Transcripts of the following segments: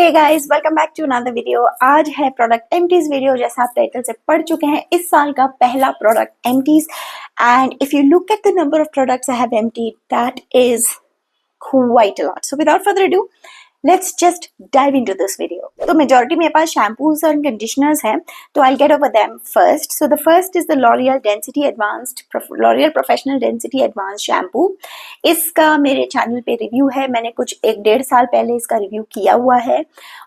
Hey guys, welcome back to another video. आज है product एमटीज video. जैसा आप टाइटल से पढ़ चुके हैं, इस साल का पहला product empties. And if you look at the number of products I have emptied, that is quite a lot. So without further ado, let's just dive into this video. तो majority मेरे पास shampoos और conditioners हैं, तो I'll get over them first. So the first is the L'Oreal Professional Density Advanced Shampoo. इसका मेरे channel पे review है, मैंने कुछ 1-1.5 साल पहले इसका रिव्यू किया हुआ है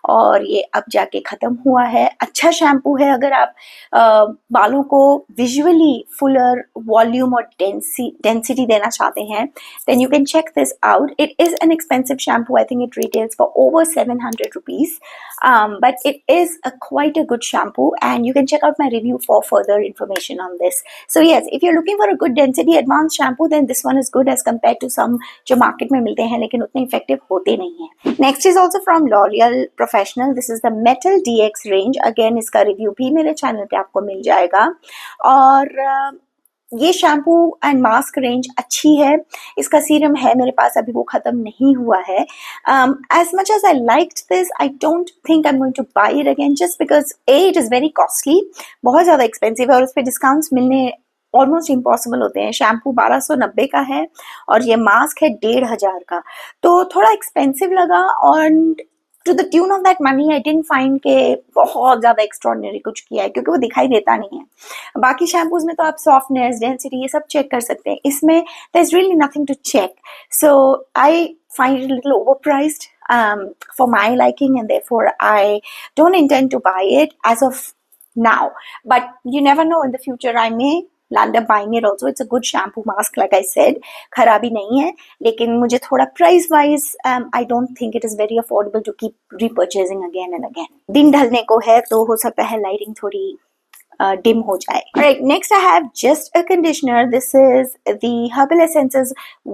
और ये अब जाके ख़त्म हुआ है। अच्छा शैम्पू है अगर आप बालों को विजुअली फुलर वॉल्यूम और डेंसिटी देना चाहते हैं, then you can check this out. It is an expensive shampoo. I think it retails for over 700 rupees, but it is quite a good shampoo, and you can check out my review for further information on this. So yes, if you're looking for a good density advanced shampoo, then this one is good as compared to some जो market में मिलते हैं लेकिन उतने effective होते नहीं हैं. Next is also from L'Oreal Professional. This is the Metal DX range. Again इसका review भी मेरे channel पे आपको मिल जाएगा। और ये शैम्पू एंड मास्क रेंज अच्छी है। इसका सीरम है मेरे पास, अभी वो ख़त्म नहीं हुआ है। As much as I liked this, I don't think I am going to buy it again, just because it is very costly, बहुत ज़्यादा एक्सपेंसिव है और उस पर डिस्काउंट्स मिलने ऑलमोस्ट इम्पॉसिबल होते हैं। शैम्पू 1290 का है और ये मास्क है 1500 का, तो थोड़ा एक्सपेंसिव लगा। और to the tune of that money I didn't find के बहुत ज़्यादा एक्स्ट्रॉर्डिनरी कुछ किया है, क्योंकि वो दिखाई देता नहीं है। बाकी शैम्पूज में तो आप सॉफ्टनेस, डेंसिटी ये सब चेक कर सकते हैं, इसमें there is really nothing to check. So I find it a little overpriced for my liking, and therefore I don't intend to buy it as of now. But you never know, in the future I may land up buying it also. It's a good shampoo mask, like I said. खराबी नहीं है, लेकिन मुझे थोड़ा price wise I don't think it is very affordable to keep repurchasing again and again. दिन ढलने को है तो हो सकता है lighting थोड़ी dim हो जाए. Alright, next I have just a conditioner. This is the Herbal Essences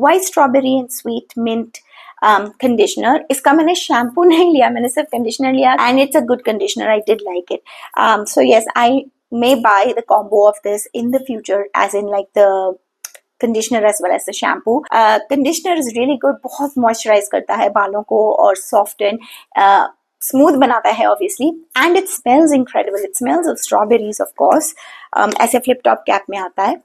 White Strawberry and Sweet Mint conditioner. इसका मैंने शैम्पू नहीं लिया, मैंने सिर्फ कंडीशनर लिया, and it's a good conditioner, I did like it. So yes, I may buy the combo of this in the future, as in like the conditioner as well as the shampoo. Conditioner is really good, बहुत moisturize करता है बालों को और soften, smooth बनाता है obviously, and it smells incredible. It smells of strawberries of course, ऐसे flip top cap में आता है,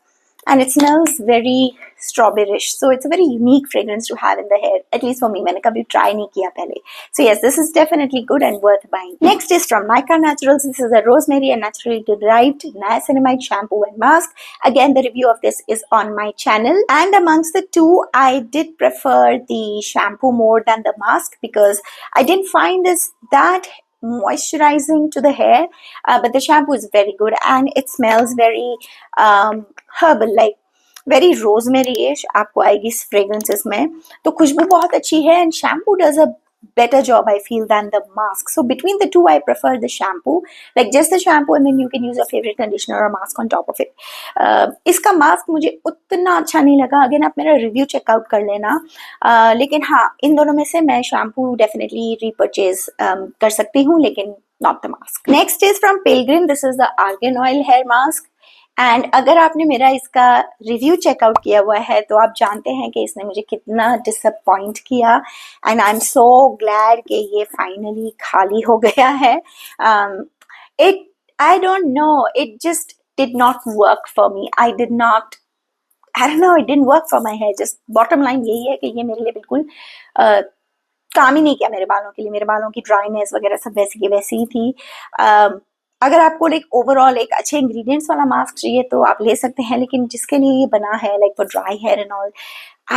and it smells very strawberryish, so it's a very unique fragrance to have in the hair, at least for me. मैंने कभी try नहीं किया पहले, so yes, this is definitely good and worth buying. Next is from Nykaa Naturals. This is a rosemary and naturally derived niacinamide shampoo and mask. Again, the review of this is on my channel, and amongst the two I did prefer the shampoo more than the mask because I didn't find this that moisturizing to the hair, but the shampoo is very good and it smells very herbal, like very rosemary-ish आपको आएगी इस fragrances में, तो खुशबू बहुत अच्छी है, and shampoo does a better job I feel than the mask. So between the two I prefer the shampoo, like just the shampoo and then you can use your favorite conditioner or mask on top of it. इसका mask मुझे उतना अच्छा नहीं लगा, again आप मेरा review check out कर लेना, लेकिन हाँ इन दोनों में से मैं shampoo definitely repurchase कर सकती हूँ, लेकिन not the mask. Next is from Pilgrim. This is the argan oil hair mask. And अगर आपने मेरा इसका रिव्यू चेकआउट किया हुआ है तो आप जानते हैं कि इसने मुझे कितना डिसअपॉइंट किया, and I am so glad कि ये फाइनली खाली हो गया है। It I don't know, it just did not work for me, I don't know, it didn't work for my hair. Just bottom line यही है कि ये मेरे लिए बिल्कुल काम ही नहीं किया मेरे बालों के लिए। मेरे बालों की ड्राइनेस वगैरह सब वैसी की वैसी ही थी। अगर आपको लाइक ओवरऑल एक अच्छे इंग्रेडिएंट्स वाला मास्क चाहिए तो आप ले सकते हैं, लेकिन जिसके लिए ये बना है like for dry hair and all,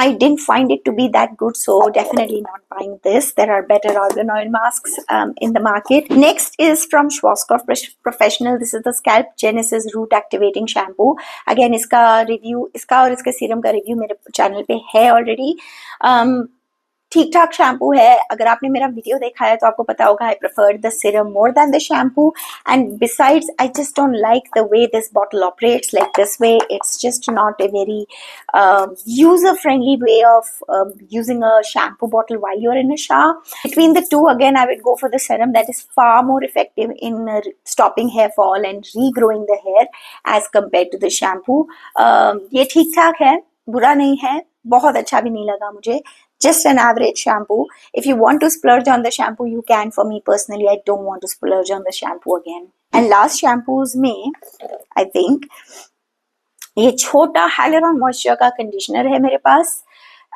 I didn't find it to be that good, so definitely not buying this. There are better argan oil masks in the market. Next is from Schwarzkopf Professional. This is the Scalp Genesis Root Activating Shampoo. Again, इसका review, इसका और इसके serum का review मेरे channel पे है already. ठीक ठाक शैम्पू है, अगर आपने मेरा वीडियो देखा है तो आपको पता होगा आई preferred the serum more than the shampoo, and besides I just don't like the way this bottle operates like this way. It's just not a very user friendly way of using a shampoo bottle while you're in a shower. Between the two, again I would go for the serum that is far more effective in stopping hair fall and regrowing the hair as compared to the shampoo. ये ठीक ठाक है, बुरा नहीं है, बहुत अच्छा भी नहीं लगा मुझे, just an average shampoo. If you want to splurge on the shampoo, you can. For me personally, I don't want to splurge on the shampoo again. And last shampoos में I think ये छोटा हाइलुरॉन moisture का conditioner है मेरे पास,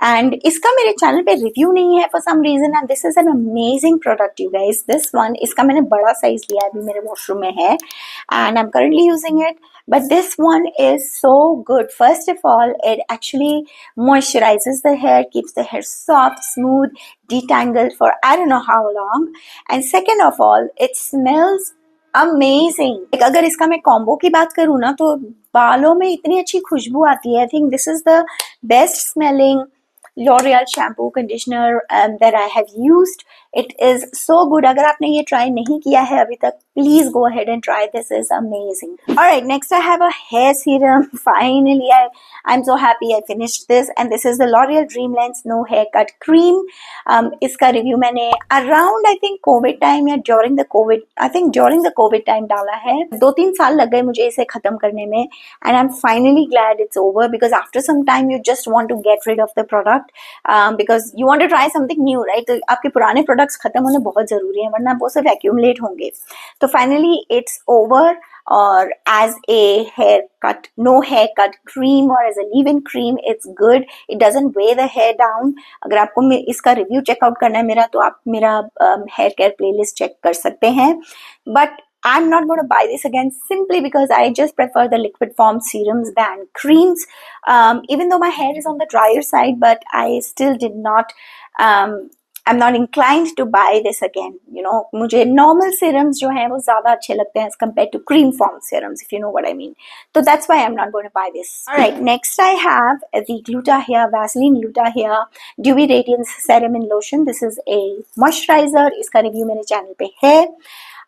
and इसका मेरे channel पे review नहीं है for some reason, and this is an amazing product you guys. This one, इसका मैंने बड़ा साइज लिया है, अभी मेरे वॉशरूम में है, and I am currently using it. But this one is so good. First of all, it actually moisturizes the hair, keeps the hair soft, smooth, detangled for I don't know how long. And second of all, it smells amazing. Like, अगर इसका मैं combo की बात करूँ ना, तो बालों में इतनी अच्छी खुशबू आती है. I think this is the best smelling L'Oreal shampoo conditioner that I have used. It is so good. अगर आपने ये try नहीं किया है अभी तक, please go ahead and try. This is amazing. Alright, next I have a hair serum. Finally, I'm so happy I finished this, and this is the L'Oreal Dreamlens No Haircut Cream. इसका review मैंने around I think COVID time या during the COVID time डाला है. 2-3 साल लग गए मुझे इसे खत्म करने में, and I'm finally glad it's over, because after some time you just want to get rid of the product because you want to try something new, right? तो आपके पुराने products खत्म होने बहुत जरूरी है, वरना वो सिर्फ accumulate होंगे. तो finally it's over, or as a no haircut cream or as a leave-in cream, it's good. It doesn't weigh the hair down. अगर आपको इसका रिव्यू चेकआउट करना है मेरा, तो आप मेरा हेयर केयर प्लेलिस्ट चेक कर सकते हैं. But I'm not going to buy this again simply because I just prefer the liquid form serums than creams. Even though my hair is on the drier side, but I still did not I'm not inclined to buy this again. You know, मुझे normal serums जो हैं वो ज़्यादा अच्छे लगते हैं as compared to cream form serums, if you know what I mean. So that's why I'm not going to buy this. Alright, next I have the Gluta-Hya Vaseline Gluta-Hya Dewy Radiance Serum and Lotion. This is a moisturizer. इसका review मेरे channel पे है,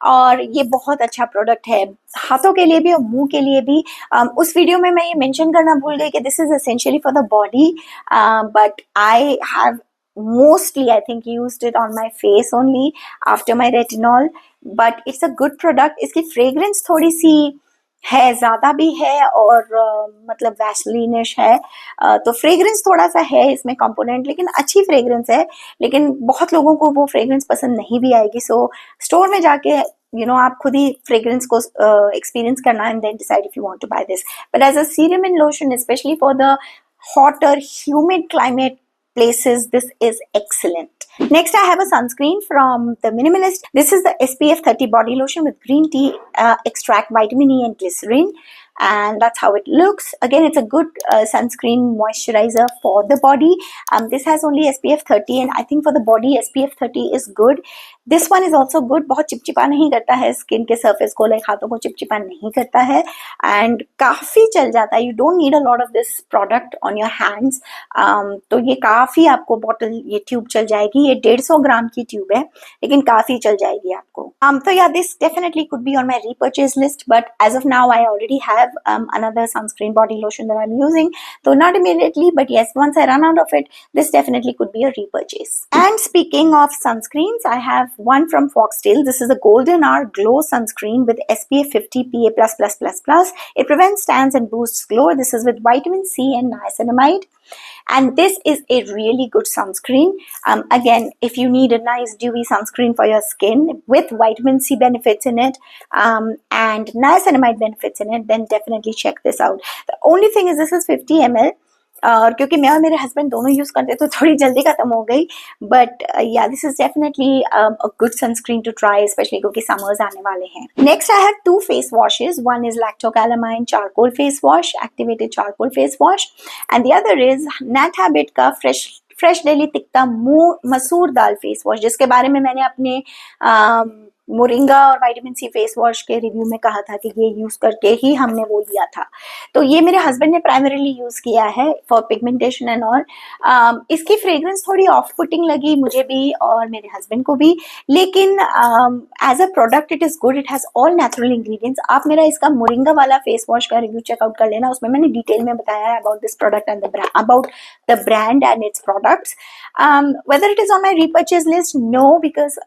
और ये बहुत अच्छा product है हाथों के लिए भी और मुंह के लिए भी. उस वीडियो में मैं ये मेंशन करना भूल गई कि this is essentially for the body, but I have mostly I think used it on my face only after my retinol, but it's a good product. इसकी fragrance थोड़ी सी है, ज़्यादा भी है, और मतलब वैसलीनिश है, तो फ्रेग्रेंस थोड़ा सा है इसमें कंपोनेंट, लेकिन अच्छी फ्रेग्रेंस है. लेकिन बहुत लोगों को वो फ्रेग्रेंस पसंद नहीं भी आएगी, सो स्टोर में जाके आप खुद ही फ्रेग्रेंस को एक्सपीरियंस करना, and then decide if you want to buy this. But as a serum and lotion, specially for the hotter humid climate places, this is excellent. Next I have a sunscreen from the Minimalist. This is the SPF 30 body lotion with green tea extract, vitamin E and glycerin, and that's how it looks. Again, it's a good sunscreen moisturizer for the body. This has only SPF 30, and I think for the body SPF 30 is good. This one is also good. बहुत चिपचिपा नहीं करता है skin के surface को, like हाथों को चिपचिपा नहीं करता है, एंड काफ़ी चल जाता है. You don't need a lot of this product on your hands. तो ये काफ़ी आपको बॉटल, ये ट्यूब चल जाएगी. ये 150 ग्राम की ट्यूब है, लेकिन काफ़ी चल जाएगी आपको. तो yeah this definitely could be on my repurchase list, but as of now I already have another sunscreen body lotion that I'm using. So not immediately, but yes, once I run out of it, this definitely could be a repurchase. And speaking of sunscreens, I have one from Foxtail. This is a Golden Hour Glow Sunscreen with SPF 50 PA++++. It prevents tans and boosts glow. This is with vitamin C and niacinamide. And this is a really good sunscreen. Again, if you need a nice dewy sunscreen for your skin with vitamin C benefits in it and niacinamide benefits in it, then definitely check this out. The only thing is this is 50 ml. और क्योंकि मैं और मेरे husband दोनों use करते तो थोड़ी जल्दी खत्म हो गई, but yeah this is definitely a good sunscreen to try, specially क्योंकि समर्स आने वाले हैं. Next I have 2 face washes. One is Lactocalamine charcoal face wash, activated charcoal face wash, and the other is Nat Habit का fresh daily Tikta Masoor Dal face wash, जिसके बारे में मैंने अपने मोरिंगा और विटामिन सी फेस वॉश के रिव्यू में कहा था कि ये यूज करके ही हमने वो लिया था. तो ये मेरे हस्बैंड ने प्राइमरीली यूज किया है फॉर पिगमेंटेशन एंड ऑल. इसकी फ्रेग्रेंस थोड़ी ऑफ पुटिंग लगी मुझे भी और मेरे हस्बैंड को भी, लेकिन as a product it is good. It has all natural ingredients. आप मेरा इसका मोरिंगा वाला फेस वॉश का रिव्यू चेकआउट कर लेना, उसमें मैंने डिटेल में बताया है about this product and about the brand and its products. Whether it is on my repurchase list, no, because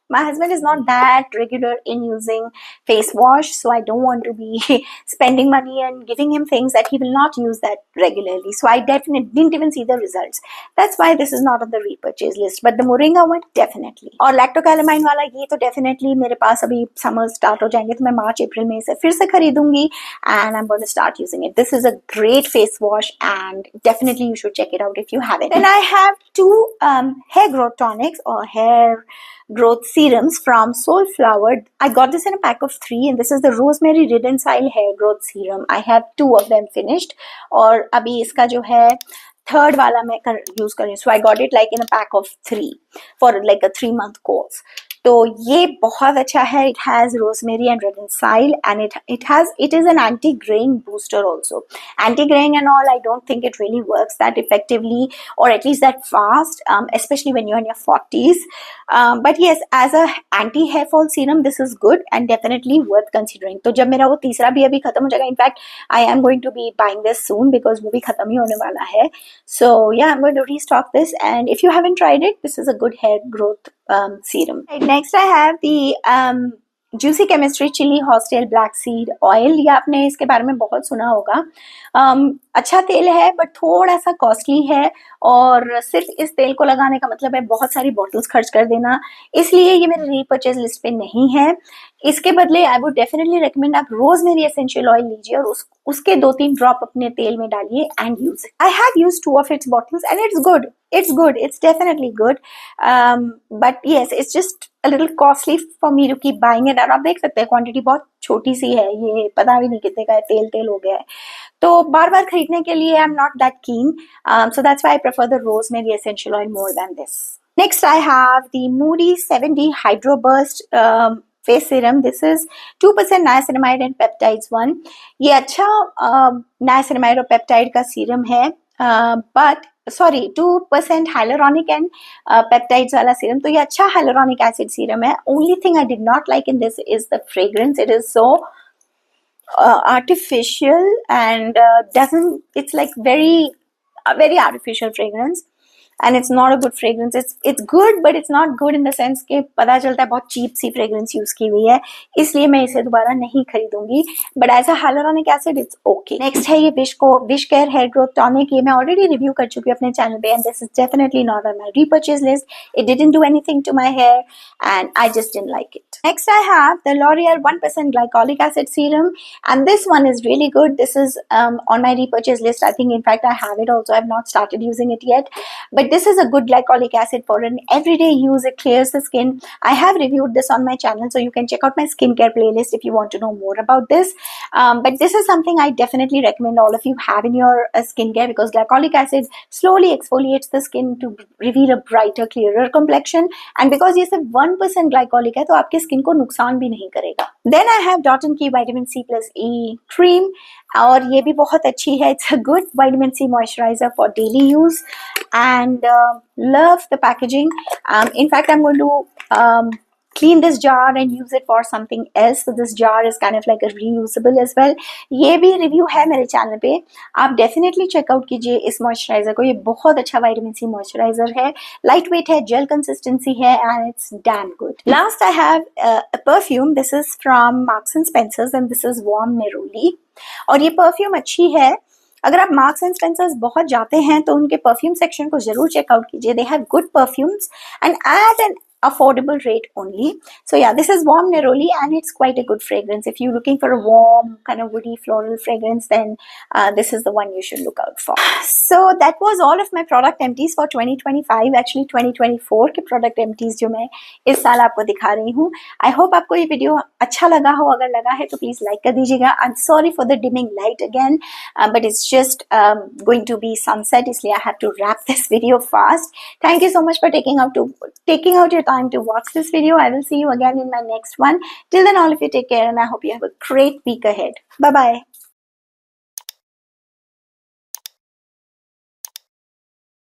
my husband is not that regular in using face wash, so I don't want to be spending money and giving him things that he will not use that regularly. So I definitely didn't even see the results. That's why this is not on the repurchase list. But the Moringa one definitely. और लैक्टोकैलामाइन वाला ये तो definitely मेरे पास अभी summer start हो जाएंगे तो मैं मार्च अप्रैल में इसे फिर से खरीदूंगी and I'm going to start using it. This is a great face wash and definitely you should check it out if you haven't. Then I have two hair growth tonics or hair growth serums from Soulflower. I got this in a pack of 3 and this is the Rosemary Ridden Style Hair Growth Serum. I have 2 of them finished और अभी इसका जो है third वाला मैं use कर रही हूँ. So I got it like in a pack of 3 for like a 3-month course. तो ये बहुत अच्छा है. It has rosemary and red साइल and it is an anti greying booster also. Anti greying and all I don't think it really works that effectively or at least that fast, especially when you're in your 40s. But yes, as a anti hair fall serum this is good and definitely worth considering. तो जब मेरा वो तीसरा भी अभी खत्म हो जाएगा, in fact I am going to be buying this soon because वो भी खत्म ही होने वाला है. So yeah, I'm going to restock this, and if you haven't tried it, this is a good hair growth serum. Right, next I have the Juicy Chemistry Chili Hostel Black Seed Oil. ये आपने इसके बारे में बहुत सुना होगा. अच्छा तेल है बट थोड़ा सा कॉस्टली है और सिर्फ इस तेल को लगाने का मतलब है बहुत सारी बॉटल्स खर्च कर देना, इसलिए ये मेरे रीपर्चेज लिस्ट पे नहीं है. इसके बदले आई वुड डेफिनेटली रिकमेंड आप रोजमेरी एसेंशियल ऑयल लीजिए और उसके 2-3 ड्रॉप अपने तेल में डालिए and use it. I have used 2 of its bottles and it's good. It's definitely good. But yes, it's just a little costly for me to keep buying it. और आप देख सकते हैं क्वांटिटी बहुत छोटी सी है, ये पता भी नहीं कितने का है, तेल हो गया है. तो बार बार खरीदने के लिए I'm not that keen. So that's why I prefer the rosemary essential oil more than this. Next I have the Moody 7D Hydro Burst face serum. This is 2% niacinamide and peptides one. ये अच्छा niacinamide और peptide का serum है, but sorry 2% hyaluronic and peptides वाला serum. तो ये अच्छा hyaluronic acid serum है. Only thing I did not like in this is the fragrance. It is so artificial and it's like very artificial fragrance and it's not a good fragrance. It's good but it's not good in the sense कि पता चलता है बहुत cheap सी fragrance use की हुई है, इसलिए मैं इसे दोबारा नहीं खरीदूंगी. But as a hyaluronic acid it's okay. Next है ये Wish Care Hair Growth Tonic. ये मैं already review कर चुकी हूँ अपने channel पे and this is definitely not on my repurchase list. It didn't do anything to my hair and I just didn't like it. Next I have the L'Oreal 1% Glycolic Acid Serum and this one is really good. This is on my repurchase list. I think in fact I have it also. I have not started using it yet. But this is a good glycolic acid for an everyday use. It clears the skin. I have reviewed this on my channel, so you can check out my skincare playlist if you want to know more about this. But this is something I definitely recommend all of you have in your skincare because glycolic acid slowly exfoliates the skin to reveal a brighter, clearer complexion. And because ये सिर्फ 1% glycolic है, तो आपके skin को नुकसान भी नहीं करेगा. Then I have Dot & Key Vitamin C plus E cream. और ये भी बहुत अच्छी है. It's a good vitamin C moisturizer for daily use and love the packaging. In fact, I'm going to clean this jar and use it for something else. So this jar is kind of like a reusable as well. ये भी review है मेरे channel पे. आप definitely check out कीजिए इस moisturizer को. ये बहुत अच्छा vitamin C moisturizer है. Lightweight है, gel consistency है and it's damn good. Last I have a perfume. This is from Marks and Spencer's and this is Warm Neroli. और ये परफ्यूम अच्छी है. अगर आप मार्क्स एंड स्पेंसर्स बहुत जाते हैं तो उनके परफ्यूम सेक्शन को जरूर चेकआउट कीजिए. They have good perfumes and at an affordable rate only. So yeah, this is Warm Neroli and it's quite a good fragrance. If you're looking for a warm kind of woody floral fragrance, then this is the one you should look out for. So that was all of my product empties for 2025. Actually 2024 के product empties जो मैं इस साल आपको दिखा रही हूँ. I hope आपको ये वीडियो अच्छा लगा हो. अगर लगा है तो please like कर दीजिएगा. I'm sorry for the dimming light again, but it's just going to be sunset, इसलिए I have to wrap this video fast. Thank you so much for taking out your time to watch this video. I will see you again in my next one. Till then, all of you take care and I hope you have a great week ahead. Bye bye.